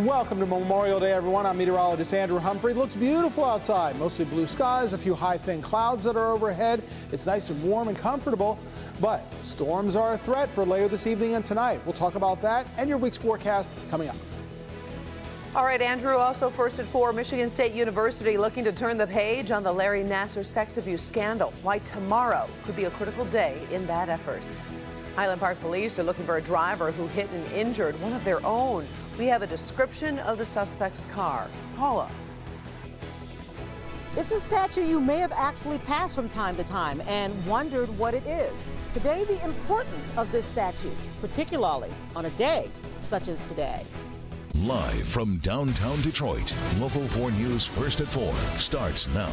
Welcome to Memorial Day, everyone. I'm meteorologist Andrew Humphrey. It looks beautiful outside. Mostly blue skies, a few high, thin clouds that are overhead. It's nice and warm and comfortable, but storms are a threat for later this evening and tonight. We'll talk about that and your week's forecast coming up. All right, Andrew, also first at 4, Michigan State University looking to turn the page on the Larry Nassar sex abuse scandal. Why tomorrow could be a critical day in that effort. Highland Park police are looking for a driver who hit and injured one of their own. We have a description of the suspect's car. Paula. It's a statue you may have actually passed from time to time and wondered what it is. Today, the importance of this statue, particularly on a day such as today. Live from downtown Detroit, Local 4 News First at 4 starts now.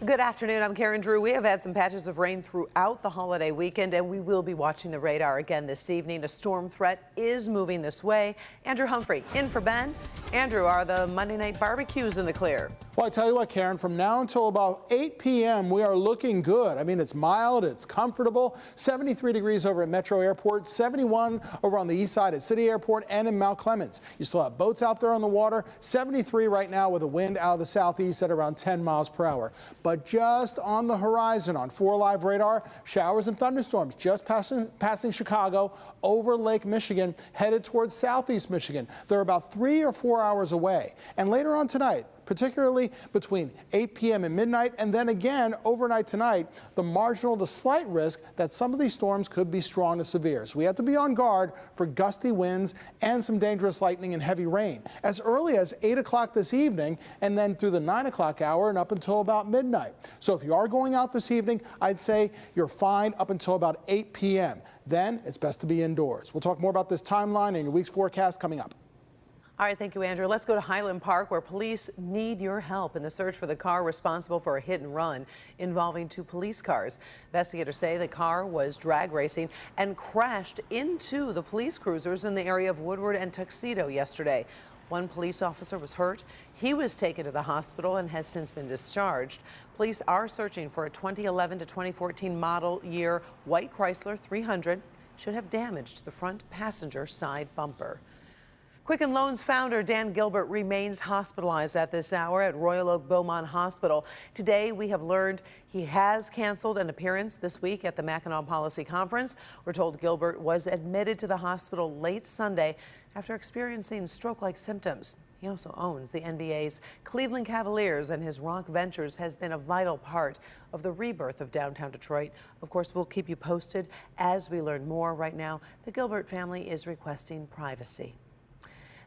Good afternoon. I'm Karen Drew. We have had some patches of rain throughout the holiday weekend, and we will be watching the radar again this evening. A storm threat is moving this way. Andrew Humphrey in for Ben. Andrew, are the Monday night barbecues in the clear? Well, I tell you what, Karen, from now until about 8 p.m., we are looking good. I mean, it's mild, it's comfortable. 73 degrees over at Metro Airport, 71 over on the east side at City Airport and in Mount Clemens. You still have boats out there on the water. 73 right now with a wind out of the southeast at around 10 miles per hour. But just on the horizon on 4 Live radar, showers and thunderstorms just passing Chicago over Lake Michigan, headed towards southeast Michigan. They're about 3 or 4 hours away. And later on tonight, particularly between 8 p.m. and midnight, and then again overnight tonight, the marginal to slight risk that some of these storms could be strong to severe. So we have to be on guard for gusty winds and some dangerous lightning and heavy rain as early as 8 o'clock this evening, and then through the 9 o'clock hour and up until about midnight. So if you are going out this evening, I'd say you're fine up until about 8 p.m. Then it's best to be indoors. We'll talk more about this timeline and your week's forecast coming up. All right, thank you, Andrew. Let's go to Highland Park, where police need your help in the search for the car responsible for a hit and run involving 2 police cars. Investigators say the car was drag racing and crashed into the police cruisers in the area of Woodward and Tuxedo yesterday. 1 police officer was hurt. He was taken to the hospital and has since been discharged. Police are searching for a 2011 to 2014 model year white Chrysler 300. Should have damaged the front passenger side bumper. Quicken Loans founder Dan Gilbert remains hospitalized at this hour at Royal Oak Beaumont Hospital. Today, we have learned he has canceled an appearance this week at the Mackinac Policy Conference. We're told Gilbert was admitted to the hospital late Sunday after experiencing stroke-like symptoms. He also owns the NBA's Cleveland Cavaliers, and his rock ventures has been a vital part of the rebirth of downtown Detroit. Of course, we'll keep you posted as we learn more. Right now, the Gilbert family is requesting privacy.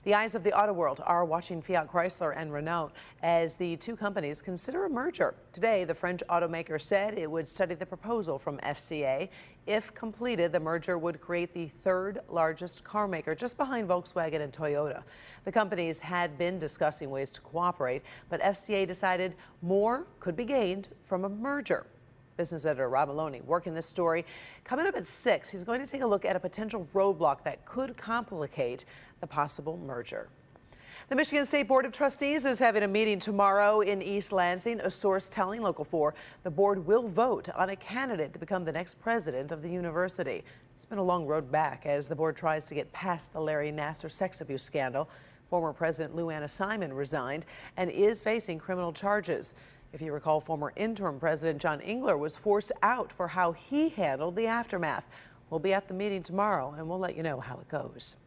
The eyes of the auto world are watching Fiat Chrysler and Renault as the 2 companies consider a merger. Today, the French automaker said it would study the proposal from FCA. If completed, the merger would create the 3rd largest car maker, just behind Volkswagen and Toyota. The companies had been discussing ways to cooperate, but FCA decided more could be gained from a merger. Business editor Rob Maloney working this story. Coming up at 6, he's going to take a look at a potential roadblock that could complicate the possible merger. The Michigan State Board of Trustees is having a meeting tomorrow in East Lansing. A source telling Local 4 the board will vote on a candidate to become the next president of the university. It's been a long road back as the board tries to get past the Larry Nassar sex abuse scandal. Former President Lou Anna Simon resigned and is facing criminal charges. If you recall, former interim President John Engler was forced out for how he handled the aftermath. We'll be at the meeting tomorrow, and we'll let you know how it goes.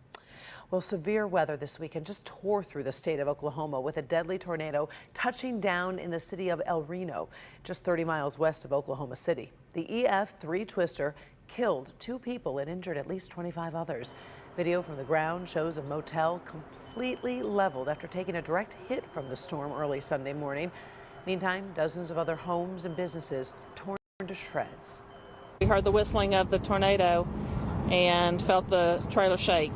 Well, severe weather this weekend just tore through the state of Oklahoma with a deadly tornado touching down in the city of El Reno, just 30 miles west of Oklahoma City. The EF3 twister killed 2 people and injured at least 25 others. Video from the ground shows a motel completely leveled after taking a direct hit from the storm early Sunday morning. Meantime, dozens of other homes and businesses torn to shreds. We heard the whistling of the tornado and felt the trailer shake,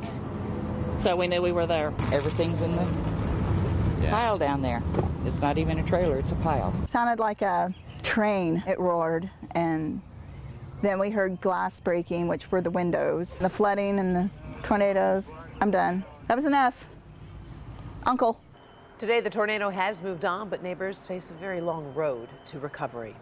so we knew we were there. Everything's in the pile down there. It's not even a trailer, it's a pile. Sounded like a train. It roared, and then we heard glass breaking, which were the windows. The flooding and the tornadoes. I'm done. That was enough. Uncle. Today, the tornado has moved on, but neighbors face a very long road to recovery.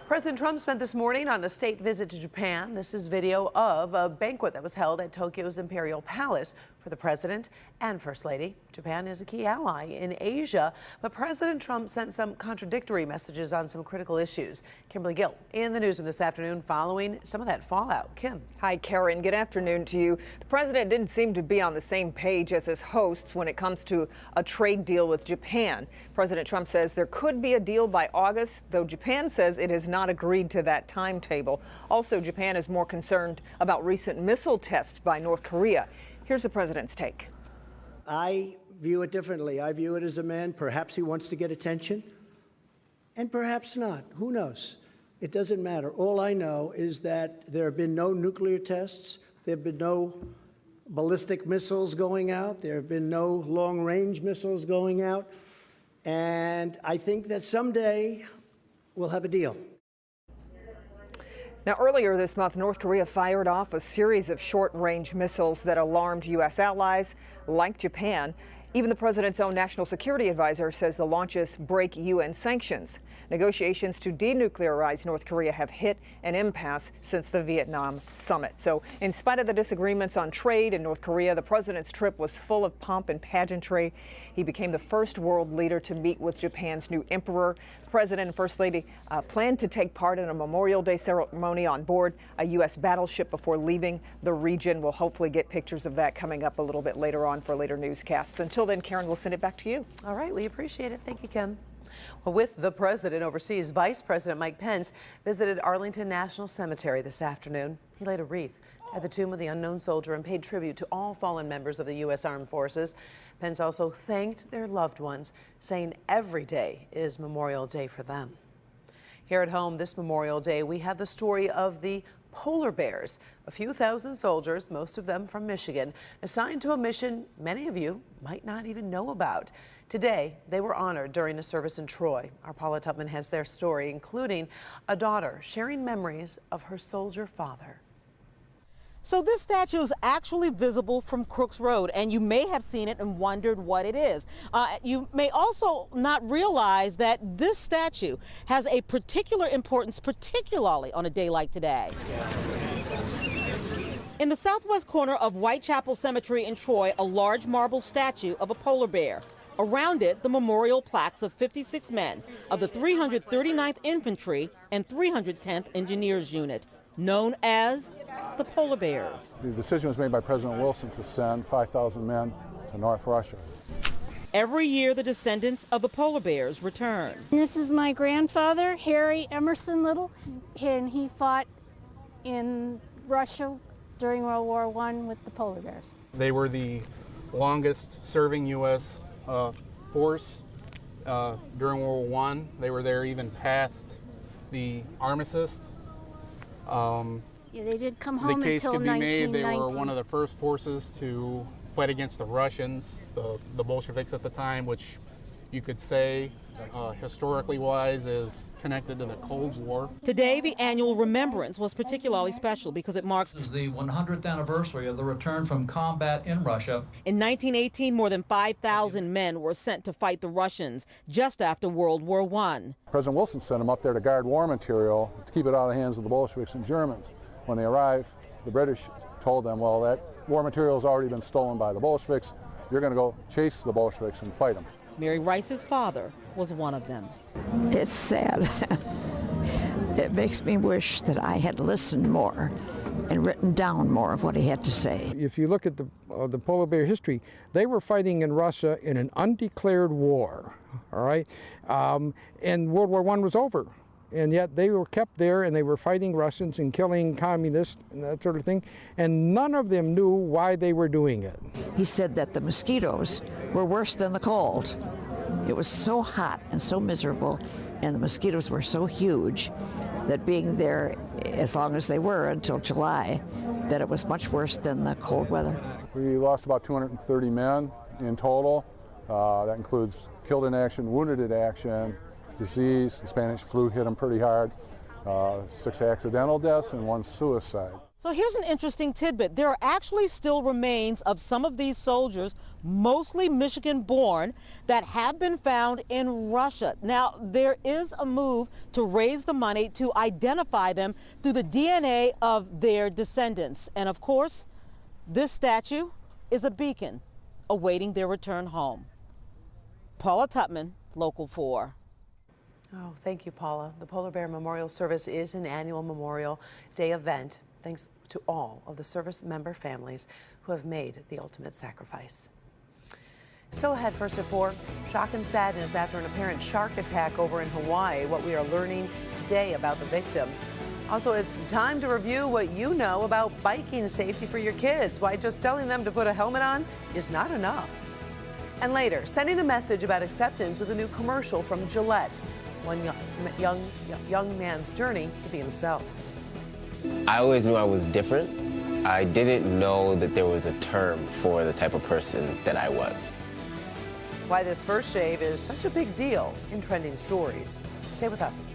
President Trump spent this morning on a state visit to Japan. This is video of a banquet that was held at Tokyo's Imperial Palace for the president and First Lady. Japan is a key ally in Asia, but President Trump sent some contradictory messages on some critical issues. Kimberly Gill in the newsroom this afternoon following some of that fallout. Kim. Hi, Karen. Good afternoon to you. The president didn't seem to be on the same page as his hosts when it comes to a trade deal with Japan. President Trump says there could be a deal by August, though Japan says it has not agreed to that timetable. Also, Japan is more concerned about recent missile tests by North Korea. Here's the president's take. I view it differently. I view it as a man, perhaps he wants to get attention, and perhaps not. Who knows? It doesn't matter. All I know is that there have been no nuclear tests. There have been no ballistic missiles going out. There have been no long-range missiles going out. And I think that someday we'll have a deal. Now, earlier this month, North Korea fired off a series of short-range missiles that alarmed U.S. allies like Japan. Even the president's own national security advisor says the launches break UN sanctions. Negotiations to denuclearize North Korea have hit an impasse since the Vietnam summit. So in spite of the disagreements on trade in North Korea, the president's trip was full of pomp and pageantry. He became the first world leader to meet with Japan's new emperor. The president and First Lady planned to take part in a Memorial Day ceremony on board a U.S. battleship before leaving the region. We'll hopefully get pictures of that coming up a little bit later on for later newscasts. Until then, Karen, we'll send it back to you. All right, we appreciate it. Thank you, Kim. Well, with the president overseas, Vice President Mike Pence visited Arlington National Cemetery this afternoon. He laid a wreath at the tomb of the unknown soldier and paid tribute to all fallen members of the U.S. Armed Forces. Pence also thanked their loved ones, saying every day is Memorial Day for them. Here at home this Memorial Day, we have the story of the polar bears, a few thousand soldiers, most of them from Michigan, assigned to a mission many of you might not even know about. Today, they were honored during a service in Troy. Our Paula Tubman has their story, including a daughter sharing memories of her soldier father. So this statue is actually visible from Crooks Road, and you may have seen it and wondered what it is. You may also not realize that this statue has a particular importance, particularly on a day like today. In the southwest corner of Whitechapel Cemetery in Troy, a large marble statue of a polar bear. Around it, the memorial plaques of 56 men of the 339th Infantry and 310th Engineers Unit, known as the Polar Bears. The decision was made by President Wilson to send 5,000 men to North Russia. Every year, the descendants of the Polar Bears return. This is my grandfather, Harry Emerson Little, and he fought in Russia during World War I with the Polar Bears. They were the longest serving U.S. force during World War I. They were there even past the armistice. Yeah, they did come home the case until could be made 1919. they were one of the first forces to fight against the Russians, the Bolsheviks at the time, which you could say historically wise is connected to the Cold War. Today, the annual remembrance was particularly special because it marks the 100th anniversary of the return from combat in Russia. In 1918, more than 5,000 men were sent to fight the Russians just after World War I. President Wilson sent them up there to guard war material, to keep it out of the hands of the Bolsheviks and Germans. When they arrived, the British told them, well, that war material has already been stolen by the Bolsheviks. You're going to go chase the Bolsheviks and fight them. Mary Rice's father was one of them. It's sad. It makes me wish that I had listened more and written down more of what he had to say. If you look at the polar bear history, they were fighting in Russia in an undeclared war, all right? And World War I was over. And yet they were kept there and they were fighting Russians and killing communists and that sort of thing. And none of them knew why they were doing it. He said that the mosquitoes were worse than the cold. It was so hot and so miserable, and the mosquitoes were so huge that being there as long as they were until July, that it was much worse than the cold weather. We lost about 230 men in total. That includes killed in action, wounded in action, disease. The Spanish flu hit them pretty hard. 6 accidental deaths and 1 suicide. So here's an interesting tidbit. There are actually still remains of some of these soldiers, mostly Michigan-born, that have been found in Russia. Now, there is a move to raise the money to identify them through the DNA of their descendants. And of course, this statue is a beacon awaiting their return home. Paula Tutman, Local 4. Oh, thank you, Paula. The Polar Bear Memorial Service is an annual Memorial Day event, thanks to all of the service member families who have made the ultimate sacrifice. Still ahead, first at 4, shock and sadness after an apparent shark attack over in Hawaii, what we are learning today about the victim. Also, it's time to review what you know about biking safety for your kids, why just telling them to put a helmet on is not enough. And later, sending a message about acceptance with a new commercial from Gillette, one young man's journey to be himself. I always knew I was different. I didn't know that there was a term for the type of person that I was. Why this first shave is such a big deal in Trending Stories. Stay with us.